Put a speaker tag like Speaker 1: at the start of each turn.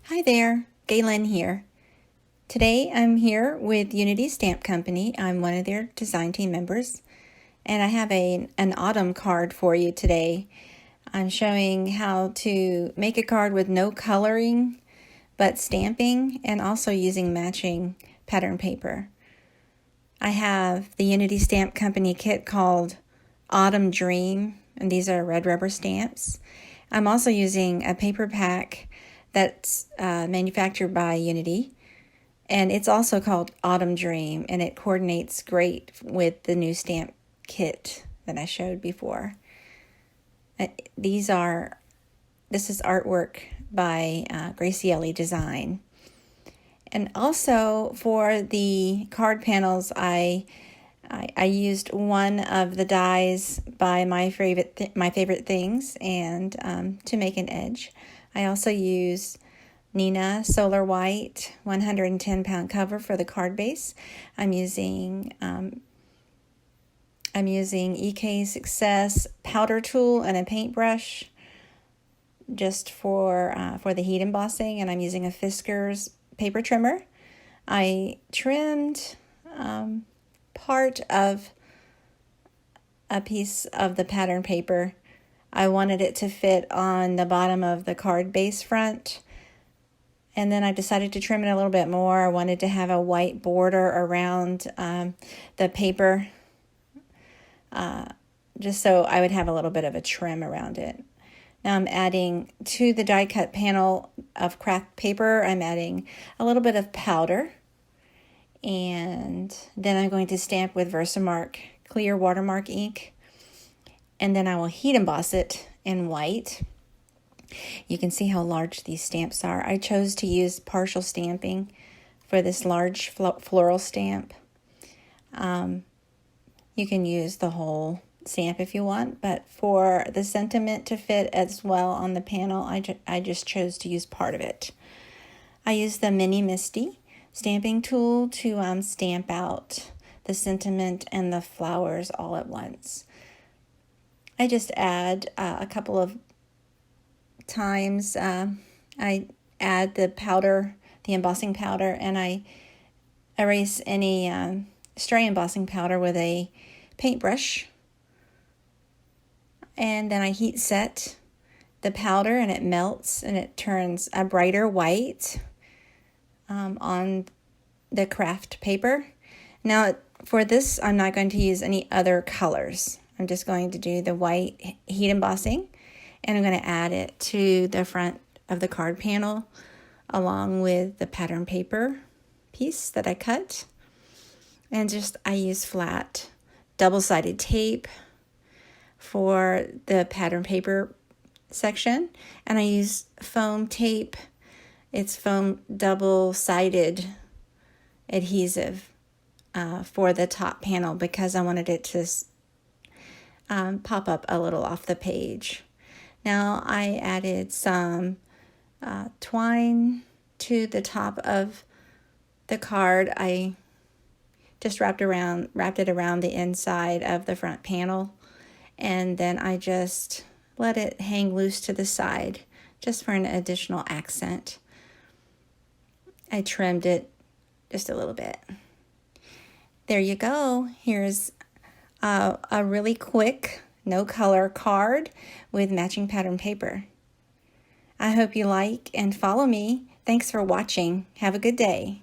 Speaker 1: Hi there, Galen here. Today I'm here with Unity Stamp Company. I'm one of their design team members, and I have an autumn card for you today. I'm showing how to make a card with no coloring but stamping, and also using matching pattern paper. I have the Unity Stamp Company kit called Autumn Dream, and these are red rubber stamps. I'm also using a paper pack that's manufactured by Unity, and it's also called Autumn Dream, and it coordinates great with the new stamp kit that I showed before. This is artwork by Graciele Design. And also for the card panels, I used one of the dies by my favorite things, and to make an edge. I also use Neenah Solar White 110-pound cover for the card base. I'm using EK Success powder tool and a paintbrush just for the heat embossing, and I'm using a Fiskars paper trimmer. I trimmed part of a piece of the pattern paper. I wanted it to fit on the bottom of the card base front, and then I decided to trim it a little bit more. I wanted to have a white border around the paper, just so I would have a little bit of a trim around it. Now I'm adding to the die cut panel of craft paper, I'm adding a little bit of powder, and then I'm going to stamp with Versamark clear watermark ink, and then I will heat emboss it in white. You can see how large these stamps are. I chose to use partial stamping for this large floral stamp. You can use the whole stamp if you want, but for the sentiment to fit as well on the panel, I just chose to use part of it. I used the Mini Misty stamping tool to stamp out the sentiment and the flowers all at once. I just add a couple of times. I add the powder, the embossing powder, and I erase any stray embossing powder with a paintbrush. And then I heat set the powder, and it melts and it turns a brighter white on the craft paper. Now for this, I'm not going to use any other colors. I'm just going to do the white heat embossing, and I'm going to add it to the front of the card panel along with the pattern paper piece that I cut. And I use flat double-sided tape for the pattern paper section, and I use foam tape. It's foam double-sided adhesive for the top panel because I wanted it to pop up a little off the page. Now I added some twine to the top of the card. I just wrapped it around the inside of the front panel, and then I just let it hang loose to the side just for an additional accent. I trimmed it just a little bit. There you go. Here's a really quick, no color card with matching pattern paper. I hope you like and follow me. Thanks for watching. Have a good day.